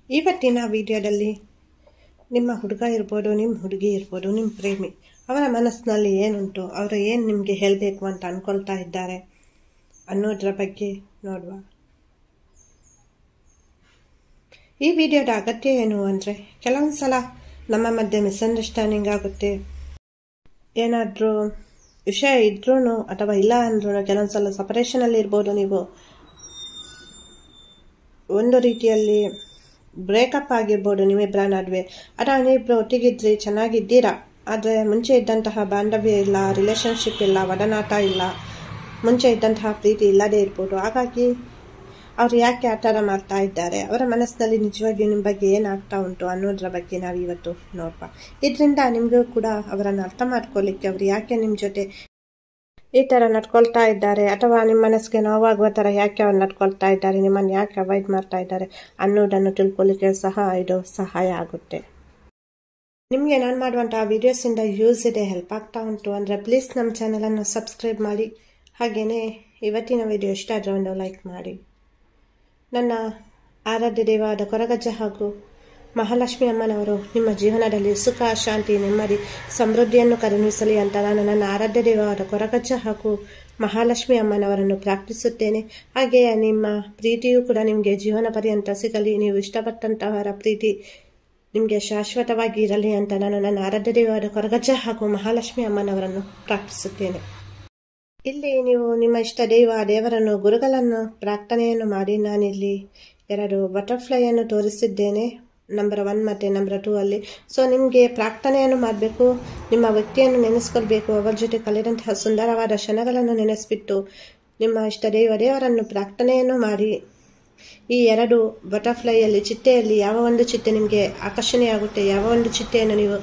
ಇವತ್ತಿನ ವಿಡಿಯೋದಲ್ಲಿ ನಿಮ್ಮ ಹುಡುಗ ಇರ್ಬೋದು, ನಿಮ್ಮ ಹುಡುಗಿ ಇರ್ಬೋದು, ನಿಮ್ಮ ಪ್ರೇಮಿ ಅವರ ಮನಸ್ಸಿನಲ್ಲಿ ಏನುಂಟು, ಅವರು ಏನು ನಿಮಗೆ ಹೇಳಬೇಕು ಅಂತ ಅಂದ್ಕೊಳ್ತಾ ಇದ್ದಾರೆ ಅನ್ನೋದರ ಬಗ್ಗೆ ನೋಡುವ. ಈ ವಿಡಿಯೋದ ಅಗತ್ಯ ಏನು ಅಂದರೆ, ಕೆಲವೊಂದು ಸಲ ನಮ್ಮ ಮಧ್ಯೆ ಮಿಸ್ಅಂಡರ್ಸ್ಟ್ಯಾಂಡಿಂಗ್ ಆಗುತ್ತೆ. ಏನಾದರೂ ವಿಷಯ ಇದ್ರೂ ಅಥವಾ ಇಲ್ಲ ಅಂದ್ರೂ ಕೆಲವೊಂದು ಸಲ ಸಪರೇಷನಲ್ಲಿ ಇರ್ಬೋದು. ನೀವು ಒಂದು ರೀತಿಯಲ್ಲಿ ಬ್ರೇಕಪ್ ಆಗಿರ್ಬೋದು ನಿಮ್ಮಿಬ್ಬರ ನಡುವೆ, ಅಥವಾ ನೀವಿಬ್ಬರು ಒಟ್ಟಿಗಿದ್ರಿ, ಚೆನ್ನಾಗಿದ್ದೀರಾ, ಆದರೆ ಮುಂಚೆ ಇದ್ದಂತಹ ಬಾಂಧವ್ಯ ಇಲ್ಲ, ರಿಲೇಷನ್ಶಿಪ್ ಇಲ್ಲ, ಒಡನಾಟ ಇಲ್ಲ, ಮುಂಚೆ ಇದ್ದಂತಹ ಪ್ರೀತಿ ಇಲ್ಲದೇ ಇರ್ಬೋದು. ಹಾಗಾಗಿ ಅವ್ರು ಯಾಕೆ ಆ ಥರ ಮಾಡ್ತಾ ಇದ್ದಾರೆ, ಅವರ ಮನಸ್ಸಿನಲ್ಲಿ ನಿಜವಾಗಿಯೂ ನಿಮ್ಮ ಬಗ್ಗೆ ಏನಾಗ್ತಾ ಉಂಟು ಅನ್ನೋದ್ರ ಬಗ್ಗೆ ನಾವು ಇವತ್ತು ನೋಡುವ. ಇದರಿಂದ ನಿಮಗೂ ಕೂಡ ಅವರನ್ನು ಅರ್ಥ ಮಾಡ್ಕೊಳ್ಳಿಕ್ಕೆ, ಅವರು ಯಾಕೆ ನಿಮ್ಮ ಜೊತೆ ಈ ಥರ ನಡ್ಕೊಳ್ತಾ ಇದ್ದಾರೆ, ಅಥವಾ ನಿಮ್ಮ ಮನಸ್ಸಿಗೆ ನೋವಾಗುವ ಥರ ಯಾಕೆ ಅವ್ರು ನಡ್ಕೊಳ್ತಾ ಇದ್ದಾರೆ, ನಿಮ್ಮನ್ನು ಯಾಕೆ ಅವಾಯ್ಡ್ ಮಾಡ್ತಾ ಇದ್ದಾರೆ ಅನ್ನೋದನ್ನು ತಿಳ್ಕೊಳ್ಳಿಕ್ಕೆ ಸಹ ಇದು ಸಹಾಯ ಆಗುತ್ತೆ. ನಿಮಗೆ ನಾನು ಮಾಡುವಂತಹ ವೀಡಿಯೋಸಿಂದ ಯೂಸ್ ಇದೆ, ಹೆಲ್ಪ್ ಆಗ್ತಾ ಉಂಟು ಅಂದರೆ ಪ್ಲೀಸ್ ನಮ್ಮ ಚಾನಲನ್ನು ಸಬ್ಸ್ಕ್ರೈಬ್ ಮಾಡಿ. ಹಾಗೆಯೇ ಇವತ್ತಿನ ವಿಡಿಯೋ ಇಷ್ಟ ಆದರೆ ಒಂದು ಲೈಕ್ ಮಾಡಿ. ನನ್ನ ಆರಾಧ್ಯ ದೇವಾದ ಕೊರಗಜ್ಜ ಹಾಗೂ ಮಹಾಲಕ್ಷ್ಮಿ ಅಮ್ಮನವರು ನಿಮ್ಮ ಜೀವನದಲ್ಲಿ ಸುಖ, ಶಾಂತಿ, ನೆಮ್ಮದಿ, ಸಮೃದ್ಧಿಯನ್ನು ಕರುಣಿಸಲಿ ಅಂತ ನಾನು ನನ್ನ ಆರಾಧ್ಯ ದೇವವಾದ ಕೊರಗಜ್ಜ ಹಾಗೂ ಮಹಾಲಕ್ಷ್ಮಿ ಅಮ್ಮನವರನ್ನು ಪ್ರಾರ್ಥಿಸುತ್ತೇನೆ. ಹಾಗೆಯೇ ನಿಮ್ಮ ಪ್ರೀತಿಯೂ ಕೂಡ ನಿಮಗೆ ಜೀವನ ಪರ್ಯಂತ ಸಿಗಲಿ, ನೀವು ಇಷ್ಟಪಟ್ಟಂತಹವರ ಪ್ರೀತಿ ನಿಮಗೆ ಶಾಶ್ವತವಾಗಿ ಇರಲಿ ಅಂತ ನಾನು ನನ್ನ ಆರಾಧ್ಯ ದೇವವಾದ ಕೊರಗಜ್ಜ ಹಾಗೂ ಮಹಾಲಕ್ಷ್ಮಿ ಅಮ್ಮನವರನ್ನು ಪ್ರಾರ್ಥಿಸುತ್ತೇನೆ. ಇಲ್ಲಿ ನೀವು ನಿಮ್ಮ ಇಷ್ಟ ದೇವರನ್ನು, ಗುರುಗಳನ್ನು ಪ್ರಾರ್ಥನೆಯನ್ನು ಮಾಡಿ ನಾನಿಲ್ಲಿ 2 ಬಟರ್ಫ್ಲೈಯನ್ನು ತೋರಿಸಿದ್ದೇನೆ, ನಂಬರ್ 1 ಮತ್ತು ನಂಬರ್ 2 ಅಲ್ಲಿ. ಸೊ ನಿಮಗೆ ಪ್ರಾರ್ಥನೆಯನ್ನು ಮಾಡಬೇಕು, ನಿಮ್ಮ ವ್ಯಕ್ತಿಯನ್ನು ನೆನೆಸ್ಕೊಳ್ಬೇಕು, ಅವರ ಜೊತೆ ಕಳೆದಂತಹ ಸುಂದರವಾದ ಕ್ಷಣಗಳನ್ನು ನೆನೆಸ್ಬಿಟ್ಟು ನಿಮ್ಮ ಇಷ್ಟ ದೇವರನ್ನು ಪ್ರಾರ್ಥನೆಯನ್ನು ಮಾಡಿ. ಈ 2 ಬಟರ್ಫ್ಲೈಯಲ್ಲಿ, ಚಿಟ್ಟೆಯಲ್ಲಿ ಯಾವ ಒಂದು ಚಿಟ್ಟೆ ನಿಮಗೆ ಆಕರ್ಷಣೆಯಾಗುತ್ತೆ, ಯಾವ ಒಂದು ಚಿಟ್ಟೆಯನ್ನು ನೀವು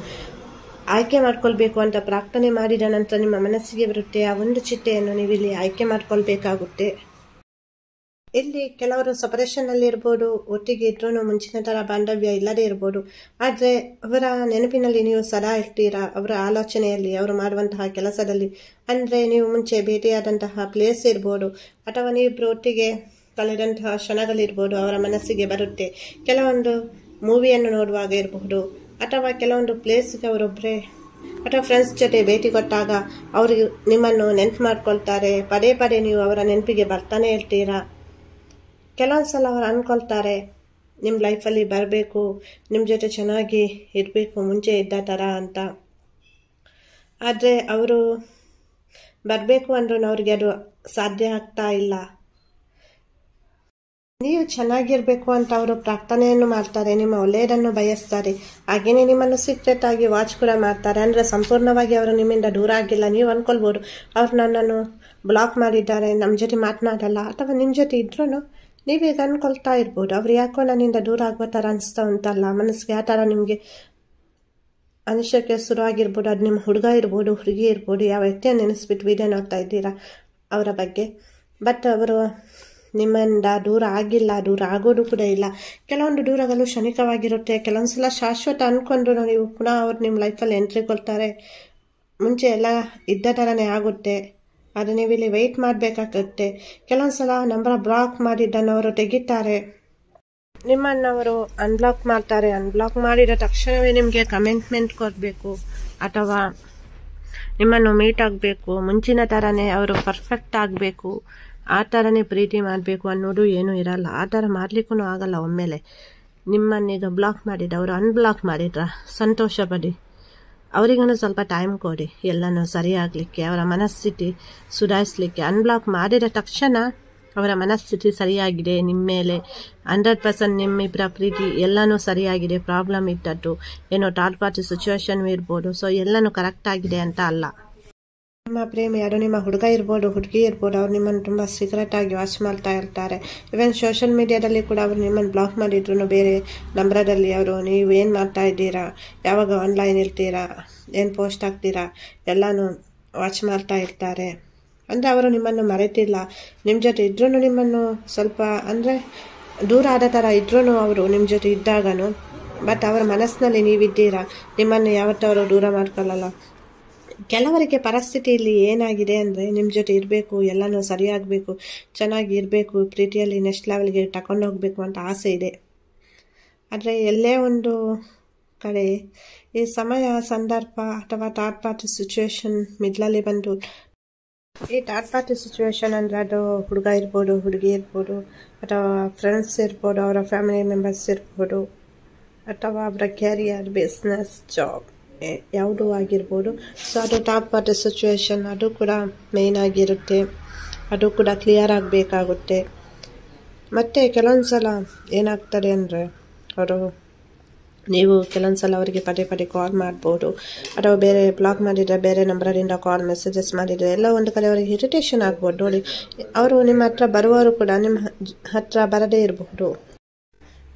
ಆಯ್ಕೆ ಮಾಡ್ಕೊಳ್ಬೇಕು ಅಂತ ಪ್ರಾರ್ಥನೆ ಮಾಡಿದ ನಂತರ ನಿಮ್ಮ ಮನಸ್ಸಿಗೆ ಬರುತ್ತೆ, ಆ ಒಂದು ಚಿಟ್ಟೆಯನ್ನು ನೀವು ಇಲ್ಲಿ ಆಯ್ಕೆ ಮಾಡ್ಕೊಳ್ಬೇಕಾಗುತ್ತೆ. ಇಲ್ಲಿ ಕೆಲವರು ಸಪರೇಷನ್ನಲ್ಲಿ ಇರ್ಬೋದು, ಒಟ್ಟಿಗೆ ಇದ್ರೂ ಮುಂಚಿನ ಥರ ಬಾಂಧವ್ಯ ಇಲ್ಲದೇ ಇರ್ಬೋದು, ಆದರೆ ಅವರ ನೆನಪಿನಲ್ಲಿ ನೀವು ಸದಾ ಇರ್ತೀರಾ, ಅವರ ಆಲೋಚನೆಯಲ್ಲಿ, ಅವರು ಮಾಡುವಂತಹ ಕೆಲಸದಲ್ಲಿ. ಅಂದರೆ ನೀವು ಮುಂಚೆ ಭೇಟಿಯಾದಂತಹ ಪ್ಲೇಸ್ ಇರ್ಬೋದು, ಅಥವಾ ನೀವಿಬ್ಬರು ಒಟ್ಟಿಗೆ ಕಳೆದಂತಹ ಕ್ಷಣಗಳಿರ್ಬೋದು, ಅವರ ಮನಸ್ಸಿಗೆ ಬರುತ್ತೆ. ಕೆಲವೊಂದು ಮೂವಿಯನ್ನು ನೋಡುವಾಗ ಇರಬಹುದು, ಅಥವಾ ಕೆಲವೊಂದು ಪ್ಲೇಸ್ಗೆ ಅವರೊಬ್ಬರೇ ಅಥವಾ ಫ್ರೆಂಡ್ಸ್ ಜೊತೆ ಭೇಟಿ ಕೊಟ್ಟಾಗ ಅವರು ನಿಮ್ಮನ್ನು ನೆನಪು ಮಾಡ್ಕೊಳ್ತಾರೆ. ಪದೇ ಪದೇ ನೀವು ಅವರ ನೆನಪಿಗೆ ಬರ್ತಾನೆ ಇರ್ತೀರಾ. ಕೆಲವೊಂದು ಸಲ ಅವರು ಅಂದ್ಕೊಳ್ತಾರೆ ನಿಮ್ಮ ಲೈಫಲ್ಲಿ ಬರಬೇಕು, ನಿಮ್ಮ ಜೊತೆ ಚೆನ್ನಾಗಿ ಇರಬೇಕು ಮುಂಚೆ ಇದ್ದ ಥರ ಅಂತ. ಆದರೆ ಅವರು ಬರಬೇಕು ಅಂದ್ರೂ ಅವ್ರಿಗೆ ಅದು ಸಾಧ್ಯ ಆಗ್ತಾ ಇಲ್ಲ. ನೀವು ಚೆನ್ನಾಗಿರಬೇಕು ಅಂತ ಅವರು ಪ್ರಾರ್ಥನೆಯನ್ನು ಮಾಡ್ತಾರೆ, ನಿಮ್ಮ ಒಳ್ಳೆಯದನ್ನು ಬಯಸ್ತಾರೆ. ಹಾಗೆಯೇ ನಿಮ್ಮನ್ನು ಸೀಕ್ರೆಟ್ ಆಗಿ ವಾಚ್ ಕೂಡ ಮಾಡ್ತಾರೆ. ಅಂದರೆ ಸಂಪೂರ್ಣವಾಗಿ ಅವರು ನಿಮ್ಮಿಂದ ದೂರ ಆಗಿಲ್ಲ. ನೀವು ಅಂದ್ಕೊಳ್ಬೋದು ಅವ್ರು ನನ್ನನ್ನು ಬ್ಲಾಕ್ ಮಾಡಿದ್ದಾರೆ, ನಮ್ಮ ಜೊತೆ ಮಾತನಾಡಲ್ಲ, ಅಥವಾ ನಿಮ್ಮ ಜೊತೆ ಇದ್ರೂ ನೀವೀಗ ಅಂದ್ಕೊಳ್ತಾ ಇರ್ಬೋದು ಅವ್ರು ಯಾಕೋ ನನ್ನಿಂದ ದೂರ ಆಗೋ ಥರ ಅನಿಸ್ತಾ ಉಂಟಲ್ಲ, ಮನಸ್ಸಿಗೆ ಆ ಥರ ನಿಮಗೆ ಅನಿಸೋಕ್ಕೆ ಶುರು ಆಗಿರ್ಬೋದು. ಅದು ನಿಮ್ಮ ಹುಡುಗ ಇರ್ಬೋದು, ಹುಡುಗಿ ಇರ್ಬೋದು, ಯಾವ ವ್ಯಕ್ತಿಯನ್ನು ನೆನೆಸ್ಬಿಟ್ಟು ವಿಡಿಯೋ ನೋಡ್ತಾ ಇದ್ದೀರಾ ಅವರ ಬಗ್ಗೆ. ಬಟ್ ಅವರು ನಿಮ್ಮಿಂದ ದೂರ ಆಗಿಲ್ಲ, ದೂರ ಆಗೋದು ಕೂಡ ಇಲ್ಲ. ಕೆಲವೊಂದು ದೂರಗಳು ಕ್ಷಣಿಕವಾಗಿರುತ್ತೆ, ಕೆಲವೊಂದು ಸಲ ಶಾಶ್ವತ ಅಂದ್ಕೊಂಡ್ರು ನೀವು ಪುನಃ ಅವ್ರು ನಿಮ್ಮ ಲೈಫಲ್ಲಿ ಎಂಟ್ರಿ ಕೊಡ್ತಾರೆ. ಮುಂಚೆ ಎಲ್ಲ ಇದ್ದ ಥರನೇ ಆಗುತ್ತೆ, ಆದರೆ ನೀವು ಇಲ್ಲಿ ವೆಯ್ಟ್ ಮಾಡಬೇಕಾಗುತ್ತೆ. ಕೆಲವೊಂದು ಸಲ ನಂಬರ್ ಬ್ಲಾಕ್ ಮಾಡಿದ್ದನ್ನು ಅವರು ತೆಗಿತಾರೆ, ನಿಮ್ಮನ್ನು ಅವರು ಅನ್ಬ್ಲಾಕ್ ಮಾಡ್ತಾರೆ. ಅನ್ಬ್ಲಾಕ್ ಮಾಡಿದ ತಕ್ಷಣವೇ ನಿಮಗೆ ಕಮಿಟ್ಮೆಂಟ್ ಕೊಡಬೇಕು, ಅಥವಾ ನಿಮ್ಮನ್ನು ಮೀಟ್ ಆಗಬೇಕು, ಮುಂಚಿನ ಥರನೇ ಅವರು ಪರ್ಫೆಕ್ಟ್ ಆಗಬೇಕು, ಆ ಥರನೇ ಪ್ರೀತಿ ಮಾಡಬೇಕು ಅನ್ನೋದು ಏನೂ ಇರಲ್ಲ. ಆ ಥರ ಮಾಡಲಿಕ್ಕೂ ಆಗಲ್ಲ. ಒಮ್ಮೆಲೆ ನಿಮ್ಮನ್ನೀಗ ಬ್ಲಾಕ್ ಮಾಡಿದ ಅವರು ಅನ್ಬ್ಲಾಕ್ ಮಾಡಿದ್ರ ಸಂತೋಷ ಪಡಿ, ಅವರಿಗೂ ಸ್ವಲ್ಪ ಟೈಮ್ ಕೊಡಿ ಎಲ್ಲನೂ ಸರಿಯಾಗಲಿಕ್ಕೆ, ಅವರ ಮನಸ್ಥಿತಿ ಸುಧಾರಿಸಲಿಕ್ಕೆ. ಅನ್ಬ್ಲಾಕ್ ಮಾಡಿದ ತಕ್ಷಣ ಅವರ ಮನಸ್ಥಿತಿ ಸರಿಯಾಗಿದೆ, ನಿಮ್ಮ ಮೇಲೆ 100% ನಿಮ್ಮಿಬ್ಬರ ಪ್ರೀತಿ ಎಲ್ಲನೂ ಸರಿಯಾಗಿದೆ. ಪ್ರಾಬ್ಲಮ್ ಇದ್ದದ್ದು ಏನೋ ಥರ್ಡ್ ಪಾರ್ಟಿ ಸಿಚುವೇಶನ್ ಇರ್ಬೋದು, ಸೊ ಎಲ್ಲನೂ ಕರೆಕ್ಟ್ ಆಗಿದೆ ಅಂತ ಅಲ್ಲ. ನಿಮ್ಮ ಪ್ರೇಮಿ, ಅದು ನಿಮ್ಮ ಹುಡುಗ ಇರ್ಬೋದು, ಹುಡುಗಿ ಇರ್ಬೋದು, ಅವ್ರು ನಿಮ್ಮನ್ನು ತುಂಬ ಸೀಕ್ರೆಟ್ ಆಗಿ ವಾಚ್ ಮಾಡ್ತಾ ಇರ್ತಾರೆ. ಇವನ್ ಸೋಷಿಯಲ್ ಮೀಡಿಯಾದಲ್ಲಿ ಕೂಡ ಅವರು ನಿಮ್ಮನ್ನು ಬ್ಲಾಕ್ ಮಾಡಿದ್ರು ಬೇರೆ ನಂಬರದಲ್ಲಿ ಅವರು ನೀವು ಏನು ಮಾಡ್ತಾ ಇದ್ದೀರಾ, ಯಾವಾಗ ಆನ್ಲೈನ್ ಇರ್ತೀರಾ, ಏನು ಪೋಸ್ಟ್ ಆಗ್ತೀರಾ ಎಲ್ಲನೂ ವಾಚ್ ಮಾಡ್ತಾ ಇರ್ತಾರೆ. ಅಂದರೆ ಅವರು ನಿಮ್ಮನ್ನು ಮರೆತಿಲ್ಲ, ನಿಮ್ಮ ಜೊತೆ ಇದ್ರೂ ನಿಮ್ಮನ್ನು ಸ್ವಲ್ಪ ಅಂದರೆ ದೂರ ಆದ ಥರ ಇದ್ರೂ ಅವರು ನಿಮ್ಮ ಜೊತೆ ಇದ್ದಾಗನು. ಬಟ್ ಅವರ ಮನಸ್ಸಿನಲ್ಲಿ ನೀವಿದ್ದೀರಾ, ನಿಮ್ಮನ್ನು ಯಾವತ್ತೂ ಅವರು ದೂರ ಮಾಡ್ಕೊಳ್ಳಲ್ಲ. ಕೆಲವರಿಗೆ ಪರಿಸ್ಥಿತಿ ಇಲ್ಲಿ ಏನಾಗಿದೆ ಅಂದರೆ ನಿಮ್ಮ ಜೊತೆ ಇರಬೇಕು, ಎಲ್ಲನೂ ಸರಿಯಾಗಬೇಕು, ಚೆನ್ನಾಗಿ ಇರಬೇಕು, ಪ್ರೀತಿಯಲ್ಲಿ ನೆಕ್ಸ್ಟ್ ಲೆವೆಲ್ಗೆ ತಗೊಂಡು ಹೋಗಬೇಕು ಅಂತ ಆಸೆ ಇದೆ. ಆದರೆ ಎಲ್ಲೇ ಒಂದು ಕಡೆ ಈ ಸಮಯ ಸಂದರ್ಭ ಅಥವಾ ಥರ್ಡ್ ಪಾರ್ಟಿ ಸಿಚುವೇಶನ್ ಮಿಡ್ಲಲ್ಲಿ ಬಂದು, ಈ ಥರ್ಡ್ ಪಾರ್ಟಿ ಸಿಚುವೇಶನ್ ಅಂದರೆ ಅದು ಹುಡುಗ ಇರ್ಬೋದು, ಹುಡುಗಿ ಇರ್ಬೋದು, ಅಥವಾ ಫ್ರೆಂಡ್ಸ್ ಇರ್ಬೋದು, ಅವರ ಫ್ಯಾಮಿಲಿ ಮೆಂಬರ್ಸ್ ಇರ್ಬೋದು, ಅಥವಾ ಅವರ ಕ್ಯಾರಿಯರ್, ಬಿಸ್ನೆಸ್, ಜಾಬ್ ಯಾವುದೂ ಆಗಿರ್ಬೋದು. ಸೊ ಅದು ಥರ್ಡ್ ಪಾರ್ಟಿ ಸಿಚುವೇಶನ್, ಅದು ಕೂಡ ಮೇಯ್ನ್ ಆಗಿರುತ್ತೆ. ಅದು ಕೂಡ ಕ್ಲಿಯರ್ ಆಗಬೇಕಾಗುತ್ತೆ. ಮತ್ತು ಕೆಲವೊಂದು ಸಲ ಏನಾಗ್ತದೆ ಅಂದರೆ ನೀವು ಕೆಲವೊಂದು ಸಲ ಅವರಿಗೆ ಪದೇ ಪದೇ ಕಾಲ್ ಮಾಡ್ಬೋದು, ಅಥವಾ ಬೇರೆ ಬ್ಲಾಕ್ ಮಾಡಿದರೆ ಬೇರೆ ನಂಬರಿಂದ ಕಾಲ್ ಮೆಸೇಜಸ್ ಮಾಡಿದರೆ ಎಲ್ಲ ಒಂದು ಕಡೆ ಅವರಿಗೆ ಇರಿಟೇಷನ್ ಆಗ್ಬೋದು. ನೋಡಿ, ಅವರು ನಿಮ್ಮ ಹತ್ರ ಬರುವವರು ಕೂಡ ನಿಮ್ಮ ಹತ್ರ ಬರದೇ ಇರಬಹುದು.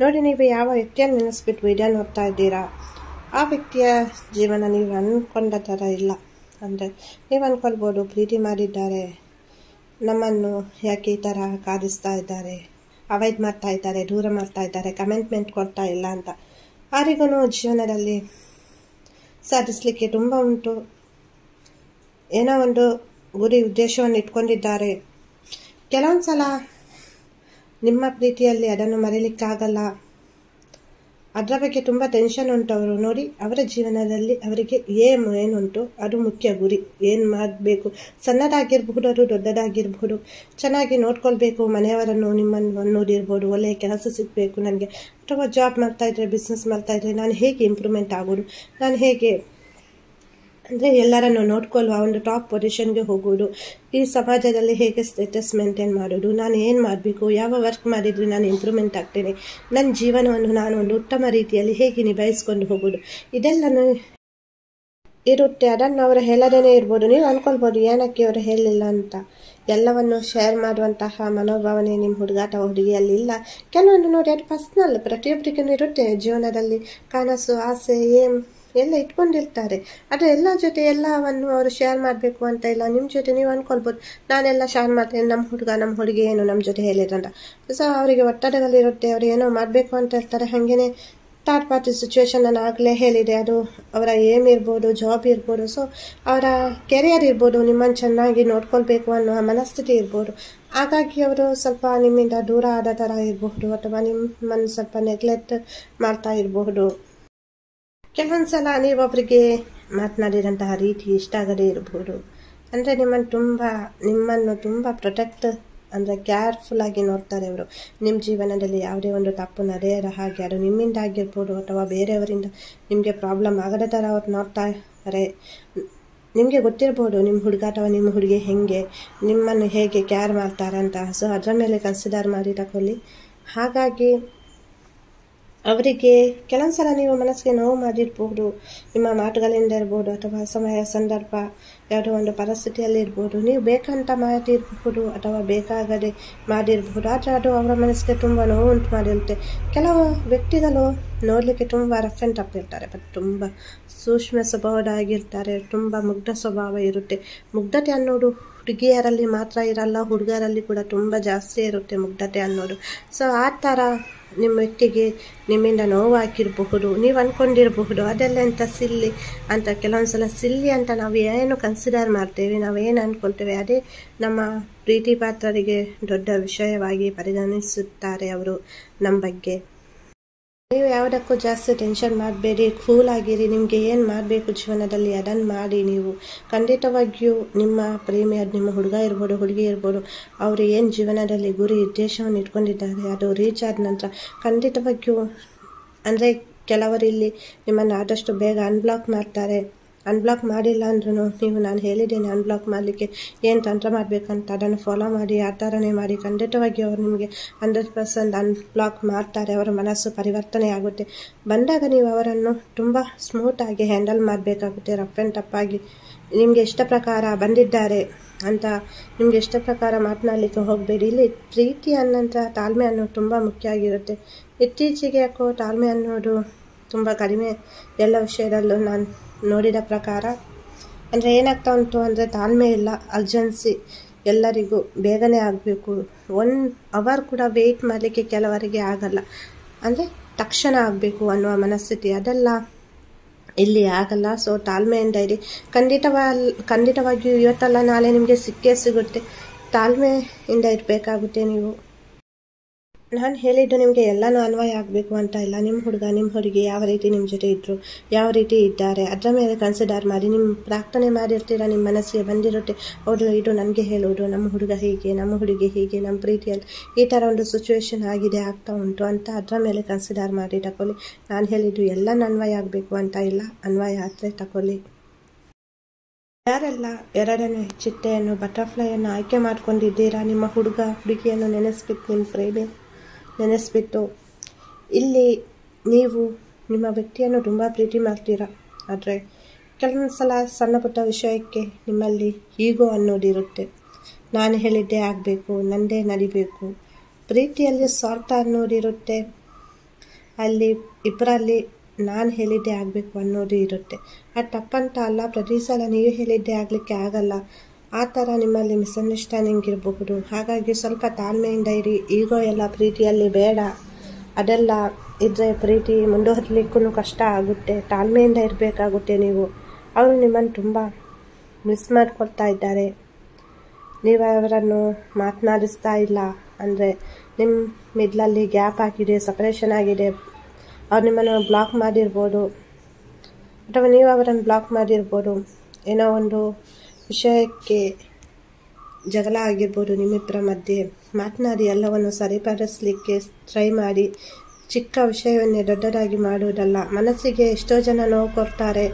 ನೋಡಿ, ನೀವು ಯಾವ ವ್ಯಕ್ತಿಯನ್ನು ನೆನೆಸ್ಬಿಟ್ಟು ವಿಡಿಯೋ ನೋಡ್ತಾ ಇದ್ದೀರಾ, ಆ ವ್ಯಕ್ತಿಯ ಜೀವನ ನೀವು ಅಂದ್ಕೊಂಡ ಥರ ಇಲ್ಲ. ಅಂದರೆ ನೀವು ಅಂದ್ಕೊಳ್ಬೋದು, ಪ್ರೀತಿ ಮಾಡಿದ್ದಾರೆ, ನಮ್ಮನ್ನು ಯಾಕೆ ಈ ಥರ ಕಾದಿಸ್ತಾ ಇದ್ದಾರೆ, ಅವಾಯ್ಡ್ ಮಾಡ್ತಾ ಇದ್ದಾರೆ, ದೂರ ಮಾಡ್ತಾ ಇದ್ದಾರೆ, ಕಮೆಂಟ್ಮೆಂಟ್ ಕೊಡ್ತಾ ಇಲ್ಲ ಅಂತ. ಯಾರಿಗೂ ಜೀವನದಲ್ಲಿ ಸಾಧಿಸಲಿಕ್ಕೆ ತುಂಬ ಉಂಟು. ಏನೋ ಒಂದು ಗುರಿ ಉದ್ದೇಶವನ್ನು ಇಟ್ಕೊಂಡಿದ್ದಾರೆ. ಕೆಲವೊಂದು ಸಲ ನಿಮ್ಮ ಪ್ರೀತಿಯಲ್ಲಿ ಅದನ್ನು ಮರೀಲಿಕ್ಕಾಗಲ್ಲ. ಅದರ ಬಗ್ಗೆ ತುಂಬ ಟೆನ್ಷನ್ ಉಂಟು ಅವರು. ನೋಡಿ, ಅವರ ಜೀವನದಲ್ಲಿ ಅವರಿಗೆ ಏನುಂಟು ಅದು ಮುಖ್ಯ ಗುರಿ. ಏನು ಮಾಡಬೇಕು, ಸಣ್ಣದಾಗಿರ್ಬಹುದು, ಅದು ದೊಡ್ಡದಾಗಿರ್ಬಹುದು, ಚೆನ್ನಾಗಿ ನೋಡ್ಕೊಳ್ಬೇಕು ಮನೆಯವರನ್ನು, ನಿಮ್ಮನ್ನು ಅನ್ನೋದಿರ್ಬೋದು, ಒಳ್ಳೆಯ ಕೆಲಸ ಸಿಗಬೇಕು ನನಗೆ, ಅಥವಾ ಜಾಬ್ ಮಾಡ್ತಾಯಿದ್ರೆ, ಬಿಸ್ನೆಸ್ ಮಾಡ್ತಾಯಿದ್ರೆ ನಾನು ಹೇಗೆ ಇಂಪ್ರೂವ್ಮೆಂಟ್ ಆಗೋದು, ನಾನು ಹೇಗೆ ಅಂದರೆ ಎಲ್ಲರನ್ನು ನೋಡ್ಕೊಳ್ಳುವ ಒಂದು ಟಾಪ್ ಪೊಸಿಷನ್ಗೆ ಹೋಗೋದು, ಈ ಸಮಾಜದಲ್ಲಿ ಹೇಗೆ ಸ್ಟೇಟಸ್ ಮೇಂಟೈನ್ ಮಾಡೋದು, ನಾನು ಏನು ಮಾಡಬೇಕು, ಯಾವ ವರ್ಕ್ ಮಾಡಿದರೆ ನಾನು ಇಂಪ್ರೂವ್ಮೆಂಟ್ ಆಗ್ತೇನೆ, ನನ್ನ ಜೀವನವನ್ನು ನಾನು ಒಂದು ಉತ್ತಮ ರೀತಿಯಲ್ಲಿ ಹೇಗೆ ನಿಭಾಯಿಸ್ಕೊಂಡು ಹೋಗೋದು, ಇದೆಲ್ಲನೂ ಇರುತ್ತೆ. ಅದನ್ನು ಅವರು ಹೇಳದೇ ಇರ್ಬೋದು. ನೀವು ಅಂದ್ಕೊಳ್ಬೋದು ಏನಕ್ಕೆ ಅವರು ಹೇಳಲಿಲ್ಲ ಅಂತ. ಎಲ್ಲವನ್ನು ಶೇರ್ ಮಾಡುವಂತಹ ಮನೋಭಾವನೆ ನಿಮ್ಮ ಹುಡುಗ ಅಥವಾ ಹುಡುಗಿಯಲ್ಲಿ ಇಲ್ಲ. ಕೆಲವೊಂದು ನೋಡಿ, ಅದು ಪರ್ಸ್ನಲ್, ಪ್ರತಿಯೊಬ್ಬರಿಗೂ ಇರುತ್ತೆ ಜೀವನದಲ್ಲಿ. ಕನಸು, ಆಸೆ, ಎಲ್ಲ ಇಟ್ಕೊಂಡಿರ್ತಾರೆ. ಆದರೆ ಎಲ್ಲ ಜೊತೆ ಎಲ್ಲವನ್ನು ಅವರು ಶೇರ್ ಮಾಡಬೇಕು ಅಂತ ಇಲ್ಲ. ನಿಮ್ಮ ಜೊತೆ ನೀವು ಅಂದ್ಕೊಳ್ಬೋದು, ನಾನೆಲ್ಲ ಶೇರ್ ಮಾಡ್ತೇನೆ, ನಮ್ಮ ಹುಡುಗ ನಮ್ಮ ಹುಡುಗಿ ಏನು ನಮ್ಮ ಜೊತೆ ಹೇಳಿದ್ರಂತ. ಸೊ ಅವರಿಗೆ ಒತ್ತಡಗಳಿರುತ್ತೆ, ಅವರು ಏನೋ ಮಾಡಬೇಕು ಅಂತ ಇರ್ತಾರೆ. ಹಾಗೇನೆ ಥರ್ಡ್ ಪಾರ್ಟಿ ಸಿಚುವೇಶನ್ ನಾನು ಆಗಲೇ ಹೇಳಿದೆ, ಅದು ಅವರ ಏಮ್ ಇರ್ಬೋದು, ಜಾಬ್ ಇರ್ಬೋದು, ಸೊ ಅವರ ಕೆರಿಯರ್ ಇರ್ಬೋದು, ನಿಮ್ಮನ್ನು ಚೆನ್ನಾಗಿ ನೋಡ್ಕೊಳ್ಬೇಕು ಅನ್ನೋ ಮನಸ್ಥಿತಿ ಇರ್ಬೋದು. ಹಾಗಾಗಿ ಅವರು ಸ್ವಲ್ಪ ನಿಮ್ಮಿಂದ ದೂರ ಆದ ಥರ ಇರಬಹುದು, ಅಥವಾ ನಿಮ್ಮನ್ನು ಸ್ವಲ್ಪ ನೆಗ್ಲೆಕ್ಟ್ ಮಾಡ್ತಾ ಇರಬಹುದು. ಕೆಲವೊಂದು ಸಲ ನೀವು ಅವರಿಗೆ ಮಾತನಾಡಿದಂತಹ ರೀತಿ ಇಷ್ಟ ಆಗದೇ ಇರಬಹುದು. ಅಂದರೆ ನಿಮ್ಮನ್ನು ತುಂಬ ಪ್ರೊಟೆಕ್ಟ್ ಅಂದರೆ ಕೇರ್ಫುಲ್ಲಾಗಿ ನೋಡ್ತಾರೆ ಅವರು. ನಿಮ್ಮ ಜೀವನದಲ್ಲಿ ಯಾವುದೇ ಒಂದು ತಪ್ಪು ನಡೆಯದ ಹಾಗೆ, ಅದು ನಿಮ್ಮಿಂದ ಆಗಿರ್ಬೋದು ಅಥವಾ ಬೇರೆಯವರಿಂದ ನಿಮಗೆ ಪ್ರಾಬ್ಲಮ್ ಆಗದ ಥರ ಅವ್ರು ನೋಡ್ತಾರೆ. ನಿಮಗೆ ಗೊತ್ತಿರ್ಬೋದು ನಿಮ್ಮ ಹುಡುಗ ಅಥವಾ ನಿಮ್ಮ ಹುಡುಗಿ ನಿಮ್ಮನ್ನು ಹೇಗೆ ಕೇರ್ ಮಾಡ್ತಾರೆ ಅಂತ. ಸೊ ಅದರ ಮೇಲೆ ಕನ್ಸಿಡರ್ ಮಾಡಿ ತಗೊಳ್ಳಿ. ಹಾಗಾಗಿ ಅವರಿಗೆ ಕೆಲವೊಂದು ಸಲ ನೀವು ಮನಸ್ಸಿಗೆ ನೋವು ಮಾಡಿರ್ಬೋದು, ನಿಮ್ಮ ಮಾತುಗಳಿಂದ ಇರ್ಬೋದು, ಅಥವಾ ಸಮಯ ಸಂದರ್ಭ ಯಾವುದೋ ಒಂದು ಪರಿಸ್ಥಿತಿಯಲ್ಲಿ ಇರ್ಬೋದು. ನೀವು ಬೇಕಂತ ಮಾಡಿರಬಹುದು ಅಥವಾ ಬೇಕಾಗದೆ ಮಾಡಿರಬಹುದು. ಆದರೆ ಅದು ಅವರ ಮನಸ್ಸಿಗೆ ತುಂಬ ನೋವು ಉಂಟು ಮಾಡಿರುತ್ತೆ. ಕೆಲವು ವ್ಯಕ್ತಿಗಳು ನೋಡಲಿಕ್ಕೆ ತುಂಬ ರಫ್ ಆ್ಯಂಡ್ ಟಫ್ ಇರ್ತಾರೆ, ಬಟ್ ತುಂಬ ಸೂಕ್ಷ್ಮ ಸ್ವಭಾವದಾಗಿರ್ತಾರೆ. ತುಂಬ ಮುಗ್ಧ ಸ್ವಭಾವ ಇರುತ್ತೆ. ಮುಗ್ಧತೆ ಅನ್ನೋದು ಹುಡುಗಿಯರಲ್ಲಿ ಮಾತ್ರ ಇರಲ್ಲ, ಹುಡುಗರಲ್ಲಿ ಕೂಡ ತುಂಬ ಜಾಸ್ತಿ ಇರುತ್ತೆ ಮುಗ್ಧತೆ ಅನ್ನೋದು. ಸೊ ಆ ಥರ ನಿಮ್ಮ ವ್ಯಕ್ತಿಗೆ ನಿಮ್ಮಿಂದ ನೋವಾಗಿರಬಹುದು, ನೀವು ಅಂದ್ಕೊಂಡಿರಬಹುದು ಅದೆಲ್ಲ ಎಂಥ ಸಿಲ್ಲಿ ಅಂತ. ಕೆಲವೊಂದು ಸಲ ಸಿಲ್ಲಿ ಅಂತ ನಾವು ಏನು ಕನ್ಸಿಡರ್ ಮಾಡ್ತೇವೆ, ನಾವೇನು ಅಂದ್ಕೊಳ್ತೇವೆ, ಅದೇ ನಮ್ಮ ಪ್ರೀತಿ ಪಾತ್ರರಿಗೆ ದೊಡ್ಡ ವಿಷಯವಾಗಿ ಪರಿಗಣಿಸುತ್ತಾರೆ ಅವರು ನಮ್ಮ ಬಗ್ಗೆ. ನೀವು ಯಾವುದಕ್ಕೂ ಜಾಸ್ತಿ ಟೆನ್ಷನ್ ಮಾಡಬೇಡಿ, ಕೂಲ್ ಆಗಿರಿ. ನಿಮಗೆ ಏನು ಮಾಡಬೇಕು ಜೀವನದಲ್ಲಿ ಅದನ್ನು ಮಾಡಿ. ನೀವು ಖಂಡಿತವಾಗಿಯೂ ನಿಮ್ಮ ಪ್ರೇಮಿಯಾದ ನಿಮ್ಮ ಹುಡುಗ ಇರ್ಬೋದು, ಹುಡುಗಿ ಇರ್ಬೋದು, ಅವರು ಏನು ಜೀವನದಲ್ಲಿ ಗುರಿ ಉದ್ದೇಶವನ್ನು ಇಟ್ಕೊಂಡಿದ್ದಾರೆ ಅದು ರೀಚ್ ಆದ ನಂತರ ಖಂಡಿತವಾಗಿಯೂ, ಅಂದರೆ ಕೆಲವರು ಇಲ್ಲಿ ನಿಮ್ಮನ್ನು ಆದಷ್ಟು ಬೇಗ ಅನ್ಬ್ಲಾಕ್ ಮಾಡ್ತಾರೆ. ಅನ್ಬ್ಲಾಕ್ ಮಾಡಿಲ್ಲ ಅಂದ್ರೂ ನೀವು, ನಾನು ಹೇಳಿದ್ದೇನೆ ಅನ್ಬ್ಲಾಕ್ ಮಾಡಲಿಕ್ಕೆ ಏನು ತಂತ್ರ ಮಾಡಬೇಕಂತ, ಅದನ್ನು ಫಾಲೋ ಮಾಡಿ, ಆ ಥರನೇ ಮಾಡಿ. ಖಂಡಿತವಾಗಿ ಅವರು ನಿಮಗೆ 100% ಅನ್ಬ್ಲಾಕ್ ಮಾಡ್ತಾರೆ. ಅವರ ಮನಸ್ಸು ಪರಿವರ್ತನೆ ಆಗುತ್ತೆ. ಬಂದಾಗ ನೀವು ಅವರನ್ನು ತುಂಬ ಸ್ಮೂತಾಗಿ ಹ್ಯಾಂಡಲ್ ಮಾಡಬೇಕಾಗುತ್ತೆ, ರಫ್ ಆ್ಯಂಡ್ ಟಫ್ ಆಗಿ. ನಿಮಗೆ ಇಷ್ಟ ಪ್ರಕಾರ ಬಂದಿದ್ದಾರೆ ಅಂತ ನಿಮಗೆ ಇಷ್ಟ ಪ್ರಕಾರ ಮಾತನಾಡಲಿಕ್ಕೆ ಹೋಗಬೇಡಿ. ಇಲ್ಲಿ ಪ್ರೀತಿ ಅನ್ನೋಂಥ ತಾಳ್ಮೆ ಅನ್ನೋದು ತುಂಬ ಮುಖ್ಯ ಆಗಿರುತ್ತೆ. ಇತ್ತೀಚೆಗೆ ಯಾಕೋ ತಾಳ್ಮೆ ಅನ್ನೋದು ತುಂಬ ಕಡಿಮೆ ಎಲ್ಲ ವಿಷಯದಲ್ಲೂ ನಾನು ನೋಡಿದ ಪ್ರಕಾರ. ಅಂದರೆ ಏನಾಗ್ತಾ ಉಂಟು ಅಂದರೆ ತಾಳ್ಮೆ ಇಲ್ಲ, ಅರ್ಜೆನ್ಸಿ, ಎಲ್ಲರಿಗೂ ಬೇಗನೆ ಆಗಬೇಕು. 1 ಅವರ್ ಕೂಡ ವೆಯ್ಟ್ ಮಾಡಲಿಕ್ಕೆ ಕೆಲವರಿಗೆ ಆಗಲ್ಲ. ಅಂದರೆ ತಕ್ಷಣ ಆಗಬೇಕು ಅನ್ನುವ ಮನಸ್ಥಿತಿ, ಅದೆಲ್ಲ ಇಲ್ಲಿ ಆಗಲ್ಲ. ಸೊ ತಾಳ್ಮೆಯಿಂದ ಇರಿ. ಖಂಡಿತವಾಗಿಯೂ ಇವತ್ತಲ್ಲ ನಾಳೆ ನಿಮಗೆ ಸಿಕ್ಕೇ ಸಿಗುತ್ತೆ. ತಾಳ್ಮೆಯಿಂದ ಇರಬೇಕಾಗುತ್ತೆ ನೀವು. ನಾನು ಹೇಳಿದ್ದು ನಿಮಗೆ ಎಲ್ಲನೂ ಅನ್ವಯ ಆಗಬೇಕು ಅಂತ ಇಲ್ಲ. ನಿಮ್ಮ ಹುಡುಗ ನಿಮ್ಮ ಹುಡುಗಿ ಯಾವ ರೀತಿ ನಿಮ್ಮ ಜೊತೆ ಇದ್ದರು, ಯಾವ ರೀತಿ ಇದ್ದಾರೆ, ಅದರ ಮೇಲೆ ಕನ್ಸಿಡರ್ ಮಾಡಿ. ನಿಮ್ಮ ಪ್ರಾರ್ಥನೆ ಮಾಡಿರ್ತೀರ, ನಿಮ್ಮ ಮನಸ್ಸಿಗೆ ಬಂದಿರುತ್ತೆ, ಹೌದು ಇದು ನನಗೆ ಹೇಳೋದು, ನಮ್ಮ ಹುಡುಗ ಹೀಗೆ, ನಮ್ಮ ಹುಡುಗಿ ಹೀಗೆ, ನಮ್ಮ ಪ್ರೀತಿಯಲ್ಲಿ ಈ ಥರ ಒಂದು ಸಿಚುವೇಶನ್ ಆಗಿದೆ, ಆಗ್ತಾ ಉಂಟು ಅಂತ ಅದರ ಮೇಲೆ ಕನ್ಸಿಡರ್ ಮಾಡಿ ತಗೊಳ್ಳಿ. ನಾನು ಹೇಳಿದ್ದು ಎಲ್ಲನೂ ಅನ್ವಯ ಆಗಬೇಕು ಅಂತ ಇಲ್ಲ, ಅನ್ವಯ ಆದರೆ ತಗೊಳ್ಳಿ. ಯಾರೆಲ್ಲ ಎರಡನೇ ಚಿಟ್ಟೆಯನ್ನು ಬಟರ್ಫ್ಲೈಯನ್ನು ಆಯ್ಕೆ ಮಾಡ್ಕೊಂಡಿದ್ದೀರಾ, ನಿಮ್ಮ ಹುಡುಗ ಹುಡುಗಿಯನ್ನು ನೆನೆಸ್ಬಿಟ್ಟು, ನಿಮ್ಮ ಪ್ರೇಮಿ ನೆನೆಸ್ಬಿಟ್ಟು, ಇಲ್ಲಿ ನೀವು ನಿಮ್ಮ ವ್ಯಕ್ತಿಯನ್ನು ತುಂಬ ಪ್ರೀತಿ ಮಾಡ್ತೀರಾ. ಆದರೆ ಕೆಲವೊಂದು ಸಲ ಸಣ್ಣ ಪುಟ್ಟ ವಿಷಯಕ್ಕೆ ನಿಮ್ಮಲ್ಲಿ ಈಗೋ ಅನ್ನೋದಿರುತ್ತೆ. ನಾನು ಹೇಳಿದ್ದೇ ಆಗಬೇಕು, ನನ್ನದೇ ನಡಿಬೇಕು. ಪ್ರೀತಿಯಲ್ಲಿ ಸ್ವಾರ್ಥ ಅನ್ನೋದಿರುತ್ತೆ, ಅಲ್ಲಿ ಇಬ್ಬರಲ್ಲಿ ನಾನು ಹೇಳಿದ್ದೇ ಆಗಬೇಕು ಅನ್ನೋದು ಇರುತ್ತೆ. ಅದು ತಪ್ಪಂತ ಅಲ್ಲ, ಪ್ರತಿ ಸಲ ನೀವು ಹೇಳಿದ್ದೇ ಆಗಲಿಕ್ಕೆ ಆಗಲ್ಲ. ಆ ಥರ ನಿಮ್ಮಲ್ಲಿ ಮಿಸ್ಅಂಡರ್ಸ್ಟ್ಯಾಂಡಿಂಗ್ ಇರಬಹುದು. ಹಾಗಾಗಿ ಸ್ವಲ್ಪ ತಾಳ್ಮೆಯಿಂದ ಇರಿ. ಈಗೋ ಎಲ್ಲ ಪ್ರೀತಿಯಲ್ಲಿ ಬೇಡ. ಅದೆಲ್ಲ ಇದ್ದರೆ ಪ್ರೀತಿ ಮುಂದುವರಿಲಿಕ್ಕೂ ಕಷ್ಟ ಆಗುತ್ತೆ. ತಾಳ್ಮೆಯಿಂದ ಇರಬೇಕಾಗುತ್ತೆ ನೀವು. ಅವರು ನಿಮ್ಮನ್ನು ತುಂಬ ಮಿಸ್ ಮಾಡ್ಕೊಳ್ತಾ ಇದ್ದಾರೆ. ನೀವು ಅವರನ್ನು ಮಾತನಾಡಿಸ್ತಾ ಇಲ್ಲ ಅಂದರೆ ನಿಮ್ಮ ಮಿಡ್ಲಲ್ಲಿ ಗ್ಯಾಪ್ ಆಗಿದೆ, ಸಪರೇಷನ್ ಆಗಿದೆ. ಅವ್ರು ನಿಮ್ಮನ್ನು ಬ್ಲಾಕ್ ಮಾಡಿರ್ಬೋದು, ಅಥವಾ ನೀವು ಅವರನ್ನು ಬ್ಲಾಕ್ ಮಾಡಿರ್ಬೋದು. ಏನೋ ಒಂದು ವಿಷಯಕ್ಕೆ ಜಗಳ ಆಗಿರ್ಬೋದು, ನಿಮ್ಮಿಬ್ಬರ ಮಧ್ಯೆ ಮಾತನಾಡಿ ಎಲ್ಲವನ್ನು ಸರಿಪಡಿಸಲಿಕ್ಕೆ ಟ್ರೈ ಮಾಡಿ. ಚಿಕ್ಕ ವಿಷಯವನ್ನೇ ದೊಡ್ಡದಾಗಿ ಮಾಡುವುದಲ್ಲ. ಮನಸ್ಸಿಗೆ ಎಷ್ಟೋ ಜನ ನೋವು ಕೊಡ್ತಾರೆ,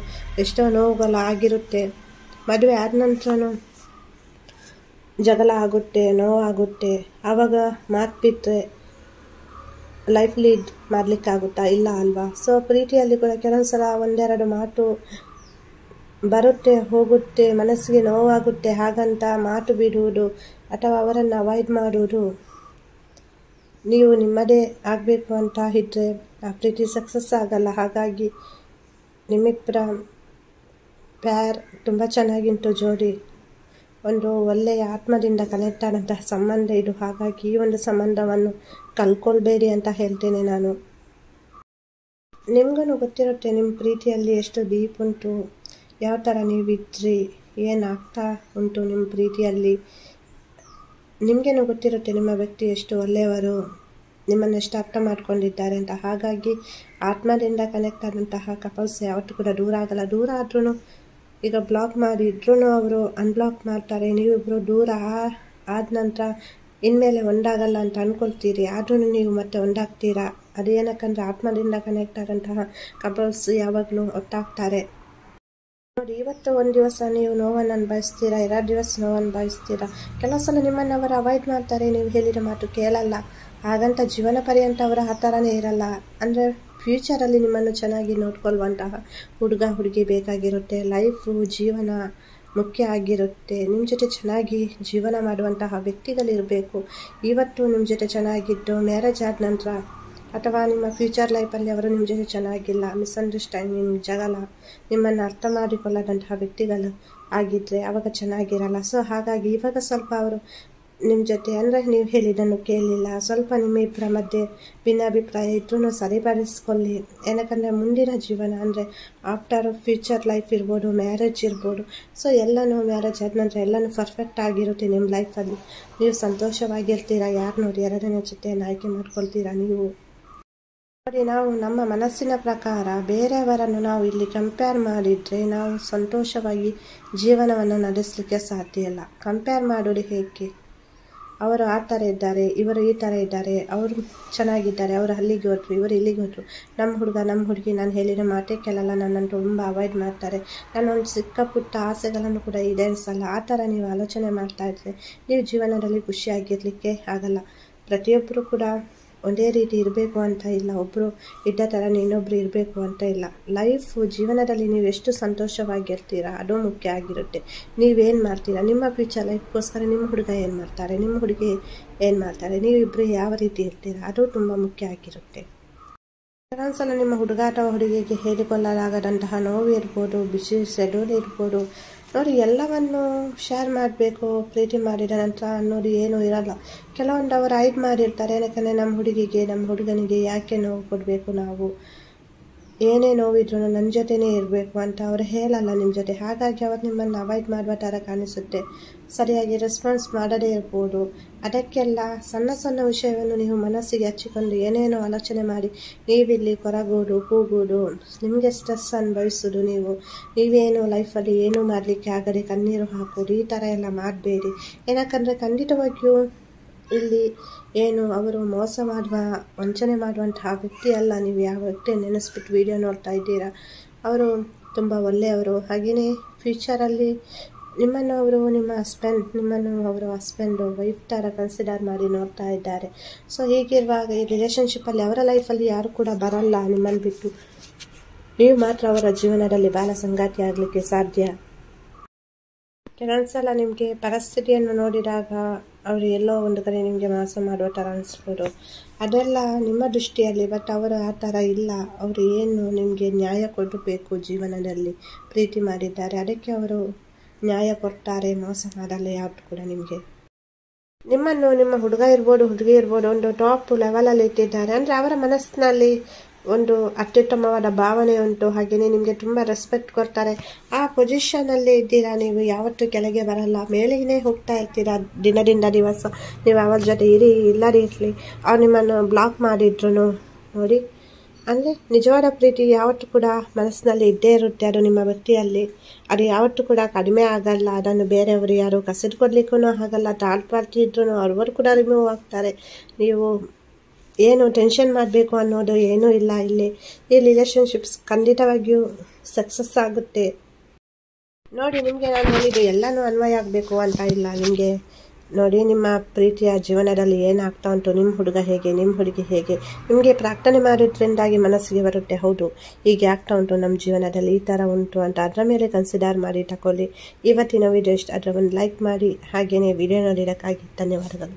ಎಷ್ಟೋ ನೋವುಗಳು ಆಗಿರುತ್ತೆ. ಮದುವೆ ಆದ ನಂತರನೂ ಜಗಳ ಆಗುತ್ತೆ, ನೋವಾಗುತ್ತೆ. ಆವಾಗ ಮಾತು ಬಿಟ್ಟರೆ ಲೈಫ್ ಲೀಡ್ ಮಾಡಲಿಕ್ಕಾಗುತ್ತಾ? ಇಲ್ಲ ಅಲ್ವಾ? ಸೊ ಪ್ರೀತಿಯಲ್ಲಿ ಕೂಡ ಕೆಲವೊಂದು ಸಲ ಒಂದೆರಡು ಮಾತು ಬರುತ್ತೆ, ಹೋಗುತ್ತೆ, ಮನಸ್ಸಿಗೆ ನೋವಾಗುತ್ತೆ. ಹಾಗಂತ ಮಾತು ಬಿಡುವುದು ಅಥವಾ ಅವರನ್ನು ಅವಾಯ್ಡ್ ಮಾಡುವುದು, ನೀವು ನಿಮ್ಮದೇ ಆಗಬೇಕು ಅಂತ ಇದ್ದರೆ ಆ ಪ್ರೀತಿ ಸಕ್ಸಸ್ ಆಗಲ್ಲ. ಹಾಗಾಗಿ ನಿಮ್ಮಿಬ್ಬರ ಪ್ಯಾರ್ ತುಂಬ ಚೆನ್ನಾಗಿಂಟು ಜೋಡಿ, ಒಂದು ಒಳ್ಳೆಯ ಆತ್ಮದಿಂದ ಕನೆಕ್ಟ್ ಆದಂತಹ ಸಂಬಂಧ ಇದು. ಹಾಗಾಗಿ ಈ ಒಂದು ಸಂಬಂಧವನ್ನು ಕಳ್ಕೊಳ್ಬೇಡಿ ಅಂತ ಹೇಳ್ತೇನೆ ನಾನು. ನಿಮಗೂ ಗೊತ್ತಿರುತ್ತೆ ನಿಮ್ಮ ಪ್ರೀತಿಯಲ್ಲಿ ಎಷ್ಟು ಡೀಪ್ ಉಂಟು, ಯಾವ ಥರ ನೀವಿದ್ರಿ, ಏನಾಗ್ತಾ ಉಂಟು ನಿಮ್ಮ ಪ್ರೀತಿಯಲ್ಲಿ. ನಿಮಗೇನು ಗೊತ್ತಿರುತ್ತೆ ನಿಮ್ಮ ವ್ಯಕ್ತಿ ಎಷ್ಟು ಒಳ್ಳೆಯವರು, ನಿಮ್ಮನ್ನು ಎಷ್ಟು ಅರ್ಥ ಮಾಡ್ಕೊಂಡಿದ್ದಾರೆ ಅಂತ. ಹಾಗಾಗಿ ಆತ್ಮದಿಂದ ಕನೆಕ್ಟ್ ಆದಂತಹ ಕಪಲ್ಸ್ ಯಾವತ್ತೂ ಕೂಡ ದೂರ ಆಗಲ್ಲ. ದೂರ ಆದ್ರೂ ಈಗ ಬ್ಲಾಕ್ ಮಾಡಿದ್ರೂ ಅವರು ಅನ್ಬ್ಲಾಕ್ ಮಾಡ್ತಾರೆ. ನೀವಿಬ್ಬರು ದೂರ ಆದ ನಂತರ ಇನ್ಮೇಲೆ ಒಂದಾಗಲ್ಲ ಅಂತ ಅಂದ್ಕೊಳ್ತೀರಿ, ಆದ್ರೂ ನೀವು ಮತ್ತೆ ಒಂದಾಗ್ತೀರಾ. ಅದೇನಕ್ಕಂದ್ರೆ ಆತ್ಮದಿಂದ ಕನೆಕ್ಟ್ ಆದಂತಹ ಕಪಲ್ಸ್ ಯಾವಾಗಲೂ ಒಟ್ಟಾಗ್ತಾರೆ. ನೋಡಿ, ಇವತ್ತು ಒಂದು ದಿವಸ ನೀವು ನೋವನ್ನು ಅನುಭವಿಸ್ತೀರಾ, 2 ದಿವಸ ನೋವನ್ನು ಅನುಭವಿಸ್ತೀರಾ. ಕೆಲವು ಸಲ ನಿಮ್ಮನ್ನು ಅವರು ಅವಾಯ್ಡ್ ಮಾಡ್ತಾರೆ, ನೀವು ಹೇಳಿದ ಮಾತು ಕೇಳಲ್ಲ. ಹಾಗಂತ ಜೀವನ ಪರ್ಯಂತ ಅವರ ಆ ಥರನೇ ಇರಲ್ಲ. ಅಂದರೆ ಫ್ಯೂಚರಲ್ಲಿ ನಿಮ್ಮನ್ನು ಚೆನ್ನಾಗಿ ನೋಡ್ಕೊಳ್ಳುವಂತಹ ಹುಡುಗ ಹುಡುಗಿ ಬೇಕಾಗಿರುತ್ತೆ. ಲೈಫು ಜೀವನ ಮುಖ್ಯ ಆಗಿರುತ್ತೆ. ನಿಮ್ಮ ಜೊತೆ ಚೆನ್ನಾಗಿ ಜೀವನ ಮಾಡುವಂತಹ ವ್ಯಕ್ತಿಗಳಿರಬೇಕು. ಇವತ್ತು ನಿಮ್ಮ ಜೊತೆ ಚೆನ್ನಾಗಿದ್ದು ಮ್ಯಾರೇಜ್ ಆದ ನಂತರ ಅಥವಾ ನಿಮ್ಮ ಫ್ಯೂಚರ್ ಲೈಫಲ್ಲಿ ಅವರು ನಿಮ್ಮ ಜೊತೆ ಚೆನ್ನಾಗಿಲ್ಲ, ಮಿಸ್ಅಂಡರ್ಸ್ಟ್ಯಾಂಡಿಂಗ್, ಜಗಳ, ನಿಮ್ಮನ್ನು ಅರ್ಥ ಮಾಡಿಕೊಳ್ಳದಂತಹ ವ್ಯಕ್ತಿಗಳು ಆಗಿದ್ದರೆ ಆವಾಗ ಚೆನ್ನಾಗಿರಲ್ಲ. ಸೊ ಹಾಗಾಗಿ ಇವಾಗ ಸ್ವಲ್ಪ ಅವರು ನಿಮ್ಮ ಜೊತೆ ಅಂದರೆ ನೀವು ಹೇಳಿದ್ದನ್ನು ಕೇಳಲಿಲ್ಲ, ಸ್ವಲ್ಪ ನಿಮ್ಮಿಬ್ಬರ ಮಧ್ಯೆ ಭಿನ್ನಾಭಿಪ್ರಾಯ ಇದ್ರೂ ಸರಿಪಡಿಸ್ಕೊಳ್ಳಿ. ಏನಕ್ಕಂದರೆ ಮುಂದಿನ ಜೀವನ ಅಂದರೆ ಆಫ್ಟರ್ ಫ್ಯೂಚರ್ ಲೈಫ್ ಇರ್ಬೋದು, ಮ್ಯಾರೇಜ್ ಇರ್ಬೋದು. ಸೊ ಎಲ್ಲನೂ ಮ್ಯಾರೇಜ್ ಆದ ನಂತರ ಎಲ್ಲನೂ ಪರ್ಫೆಕ್ಟ್ ಆಗಿರುತ್ತೆ ನಿಮ್ಮ ಲೈಫಲ್ಲಿ. ನೀವು ಸಂತೋಷವಾಗಿರ್ತೀರಾ. ಯಾರು ನೋಡಿ ಎರಡನೇ ಜೊತೆಯನ್ನು ಆಯ್ಕೆ ಮಾಡ್ಕೊಳ್ತೀರಾ ನೀವು. ನೋಡಿ, ನಾವು ನಮ್ಮ ಮನಸ್ಸಿನ ಪ್ರಕಾರ ಬೇರೆಯವರನ್ನು ನಾವು ಇಲ್ಲಿ ಕಂಪೇರ್ ಮಾಡಿದರೆ ನಾವು ಸಂತೋಷವಾಗಿ ಜೀವನವನ್ನು ನಡೆಸಲಿಕ್ಕೆ ಸಾಧ್ಯ ಇಲ್ಲ. ಕಂಪೇರ್ ಮಾಡೋದು ಹೇಗೆ? ಅವರು ಆ ಥರ ಇದ್ದಾರೆ, ಇವರು ಈ ಥರ ಇದ್ದಾರೆ, ಅವರು ಚೆನ್ನಾಗಿದ್ದಾರೆ, ಅವರು ಅಲ್ಲಿಗೆ ಹೋದ್ರು, ಇವರು ಇಲ್ಲಿಗೆ ಹೋದ್ರು. ನಮ್ಮ ಹುಡುಗ ನಮ್ಮ ಹುಡುಗಿ ನಾನು ಹೇಳಿದ ಮಾತೇ ಕೇಳಲ್ಲ, ನನ್ನನ್ನು ತುಂಬ ಅವಾಯ್ಡ್ ಮಾಡ್ತಾರೆ, ನಾನೊಂದು ಚಿಕ್ಕ ಪುಟ್ಟ ಆಸೆಗಳನ್ನು ಕೂಡ ಈಡೇರಿಸಲ್ಲ. ಆ ಥರ ನೀವು ಆಲೋಚನೆ ಮಾಡ್ತಾ ಇದ್ದರೆ ನೀವು ಜೀವನದಲ್ಲಿ ಖುಷಿಯಾಗಿರಲಿಕ್ಕೆ ಆಗಲ್ಲ. ಪ್ರತಿಯೊಬ್ಬರು ಕೂಡ ಒಂದೇ ರೀತಿ ಇರಬೇಕು ಅಂತ ಇಲ್ಲ, ಒಬ್ಬರು ಇದ್ದ ಥರ ಇನ್ನೊಬ್ಬರು ಇರಬೇಕು ಅಂತ ಇಲ್ಲ. ಲೈಫು ಜೀವನದಲ್ಲಿ ನೀವು ಎಷ್ಟು ಸಂತೋಷವಾಗಿರ್ತೀರಾ ಅದು ಮುಖ್ಯ ಆಗಿರುತ್ತೆ. ನೀವೇನು ಮಾಡ್ತೀರಾ, ನಿಮ್ಮ ಫ್ಯೂಚರ್ ಲೈಫ್ಗೋಸ್ಕರ ನಿಮ್ಮ ಹುಡುಗ ಏನು ಮಾಡ್ತಾರೆ, ನಿಮ್ಮ ಹುಡುಗಿ ಏನು ಮಾಡ್ತಾರೆ, ನೀವಿಬ್ಬರು ಯಾವ ರೀತಿ ಇರ್ತೀರಾ ಅದು ತುಂಬ ಮುಖ್ಯ ಆಗಿರುತ್ತೆ. ಕೆಲವೊಂದ್ಸಲ ನಿಮ್ಮ ಹುಡುಗ ಅಥವಾ ಹುಡುಗಿಗೆ ಹೇಳಿಕೊಳ್ಳಲಾಗದಂತಹ ನೋವು ಇರ್ಬೋದು, ಬಿಸಿ ಶೆಡ್ಯೂಲ್ ಇರ್ಬೋದು. ನೋಡಿ, ಎಲ್ಲವನ್ನು ಶೇರ್ ಮಾಡಬೇಕು ಪ್ರೀತಿ ಮಾಡಿದ ನಂತರ ಅನ್ನೋದು ಏನೂ ಇರಲ್ಲ. ಕೆಲವೊಂದು ಅವರು ಹೈಡ್ ಮಾಡಿರ್ತಾರೆ. ಏನಕ್ಕಂದರೆ ನಮ್ಮ ಹುಡುಗಿಗೆ ನಮ್ಮ ಹುಡುಗನಿಗೆ ಯಾಕೆ ನೋವು ಕೊಡಬೇಕು ನಾವು, ಏನೇ ನೋವಿದ್ರು ನನ್ನ ಜೊತೆನೇ ಇರಬೇಕು ಅಂತ ಅವ್ರು ಹೇಳಲ್ಲ ನಿಮ್ಮ ಜೊತೆ. ಹಾಗಾಗಿ ಅವ್ರು ನಿಮ್ಮನ್ನು ಅವಾಯ್ಡ್ ಮಾಡುವ ಥರ ಕಾಣಿಸುತ್ತೆ. ಸರಿಯಾಗಿ ರೆಸ್ಪಾನ್ಸ್ ಮಾಡದೇ ಇರ್ಬೋದು. ಅದಕ್ಕೆಲ್ಲ ಸಣ್ಣ ಸಣ್ಣ ವಿಷಯವನ್ನು ನೀವು ಮನಸ್ಸಿಗೆ ಹಚ್ಚಿಕೊಂಡು ಏನೇನೋ ಆಲೋಚನೆ ಮಾಡಿ ನೀವಿಲ್ಲಿ ಕೊರಗೋದು, ಕೂಗೋದು, ನಿಮಗೆ ಸ್ಟ್ರೆಸ್ ಅನುಭವಿಸೋದು, ನೀವೇನು ಲೈಫಲ್ಲಿ ಏನೂ ಮಾಡಲಿಕ್ಕೆ ಆಗದೆ ಕಣ್ಣೀರು ಹಾಕೋದು, ಈ ಥರ ಎಲ್ಲ ಮಾಡಬೇಡಿ. ಏನಕ್ಕಂದರೆ ಖಂಡಿತವಾಗಿಯೂ ಇಲ್ಲಿ ಏನು ಅವರು ಮೋಸ ಮಾಡುವ, ವಂಚನೆ ಮಾಡುವಂತಹ ವ್ಯಕ್ತಿ ಅಲ್ಲ. ನೀವು ಯಾವ ವ್ಯಕ್ತಿ ನೆನೆಸ್ಬಿಟ್ಟು ವಿಡಿಯೋ ನೋಡ್ತಾ ಇದ್ದೀರಾ, ಅವರು ತುಂಬ ಒಳ್ಳೆಯವರು. ಹಾಗೆಯೇ ಫ್ಯೂಚರಲ್ಲಿ ನಿಮ್ಮನ್ನು ಅವರು ಹಸ್ಬೆಂಡು ವೈಫ್ ಥರ ಕನ್ಸಿಡರ್ ಮಾಡಿ ನೋಡ್ತಾ ಇದ್ದಾರೆ. ಸೊ ಹೀಗಿರುವಾಗ ಈ ರಿಲೇಷನ್ಶಿಪ್ಪಲ್ಲಿ ಅವರ ಲೈಫಲ್ಲಿ ಯಾರು ಕೂಡ ಬರಲ್ಲ ನಿಮ್ಮನ್ನು ಬಿಟ್ಟು. ನೀವು ಮಾತ್ರ ಅವರ ಜೀವನದಲ್ಲಿ ಬಾಳ ಸಂಗಾತಿ ಆಗಲಿಕ್ಕೆ ಸಾಧ್ಯ. ಕೆಲವೊಂದ್ಸಲ ನಿಮಗೆ ಪರಿಸ್ಥಿತಿಯನ್ನು ನೋಡಿದಾಗ ಅವರು ಎಲ್ಲೋ ಒಂದು ಕಡೆ ನಿಮಗೆ ಮೋಸ ಮಾಡುವ ಥರ ಅನಿಸ್ಬೋದು. ಅದೆಲ್ಲ ನಿಮ್ಮ ದೃಷ್ಟಿಯಲ್ಲಿ. ಬಟ್ ಅವರು ಆ ಥರ ಇಲ್ಲ. ಅವರು ಏನು ನಿಮಗೆ ನ್ಯಾಯ ಕೊಡಬೇಕು, ಜೀವನದಲ್ಲಿ ಪ್ರೀತಿ ಮಾಡಿದ್ದಾರೆ, ಅದಕ್ಕೆ ಅವರು ನ್ಯಾಯ ಕೊಡ್ತಾರೆ, ಮೋಸ ಮಾಡಲ್ಲ ಯಾವತ್ತೂ ಕೂಡ ನಿಮಗೆ. ನಿಮ್ಮನ್ನು ನಿಮ್ಮ ಹುಡುಗ ಇರ್ಬೋದು, ಹುಡುಗಿ ಇರ್ಬೋದು, ಒಂದು ಟಾಪ್ ಲೆವೆಲಲ್ಲಿ ಇಟ್ಟಿದ್ದಾರೆ ಅಂದರೆ ಅವರ ಮನಸ್ಸಿನಲ್ಲಿ ಒಂದು ಅತ್ಯುತ್ತಮವಾದ ಭಾವನೆ ಉಂಟು. ಹಾಗೆಯೇ ನಿಮಗೆ ತುಂಬ ರೆಸ್ಪೆಕ್ಟ್ ಕೊಡ್ತಾರೆ. ಆ ಪೊಸಿಷನಲ್ಲಿ ಇದ್ದೀರಾ ನೀವು, ಯಾವತ್ತೂ ಕೆಳಗೆ ಬರಲ್ಲ, ಮೇಲೆಯೇ ಹೋಗ್ತಾ ಇರ್ತೀರಾ ದಿನದಿಂದ ದಿವಸ. ನೀವು ಅವರ ಜೊತೆ ಇಲ್ಲದೇ ಇರಲಿ, ಅವ್ರು ನಿಮ್ಮನ್ನು ಬ್ಲಾಕ್ ಮಾಡಿದ್ರು ನೋಡಿ, ಅಂದರೆ ನಿಜವಾದ ಪ್ರೀತಿ ಯಾವತ್ತೂ ಕೂಡ ಮನಸ್ಸಿನಲ್ಲಿ ಇದ್ದೇ ಇರುತ್ತೆ. ಅದು ನಿಮ್ಮ ವ್ಯಕ್ತಿಯಲ್ಲಿ ಅದು ಯಾವತ್ತೂ ಕೂಡ ಕಡಿಮೆ ಆಗಲ್ಲ. ಅದನ್ನು ಬೇರೆಯವರು ಯಾರು ಕಸಿದುಕೊಡ್ಲಿಕ್ಕೂ ಆಗಲ್ಲ. ಥರ್ಡ್ ಪಾರ್ಟಿ ಇದ್ರೂ ಅವರು ಕೂಡ ರಿಮೂವ್ ಆಗ್ತಾರೆ. ನೀವು ಏನು ಟೆನ್ಷನ್ ಮಾಡಬೇಕು ಅನ್ನೋದು ಏನೂ ಇಲ್ಲ. ಇಲ್ಲಿ ಈ ರಿಲೇಷನ್ಶಿಪ್ಸ್ ಖಂಡಿತವಾಗಿಯೂ ಸಕ್ಸಸ್ ಆಗುತ್ತೆ. ನೋಡಿ, ನಿಮಗೆ ನಾನು ಹೇಳಿದ್ದು ಎಲ್ಲನೂ ಅನ್ವಯ ಆಗಬೇಕು ಅಂತ ಇಲ್ಲ. ನಿಮಗೆ ನೋಡಿ, ನಿಮ್ಮ ಪ್ರೀತಿಯ ಜೀವನದಲ್ಲಿ ಏನಾಗ್ತಾ ಉಂಟು, ನಿಮ್ಮ ಹುಡುಗ ಹೇಗೆ, ನಿಮ್ಮ ಹುಡುಗಿ ಹೇಗೆ, ನಿಮಗೆ ಪ್ರಾರ್ಥನೆ ಮಾಡೋದ್ರಿಂದಾಗಿ ಮನಸ್ಸಿಗೆ ಬರುತ್ತೆ, ಹೌದು ಹೀಗೆ ಆಗ್ತಾ ಉಂಟು ನಮ್ಮ ಜೀವನದಲ್ಲಿ, ಈ ಥರ ಉಂಟು ಅಂತ. ಅದರ ಮೇಲೆ ಕನ್ಸಿಡರ್ ಮಾಡಿ ತಗೊಳ್ಳಿ. ಇವತ್ತಿನ ವಿಡಿಯೋ ಇಷ್ಟ ಆದರೆ ಒಂದು ಲೈಕ್ ಮಾಡಿ. ಹಾಗೆಯೇ ವಿಡಿಯೋ ನೋಡಿದ್ದಕ್ಕಾಗಿ ಧನ್ಯವಾದಗಳು.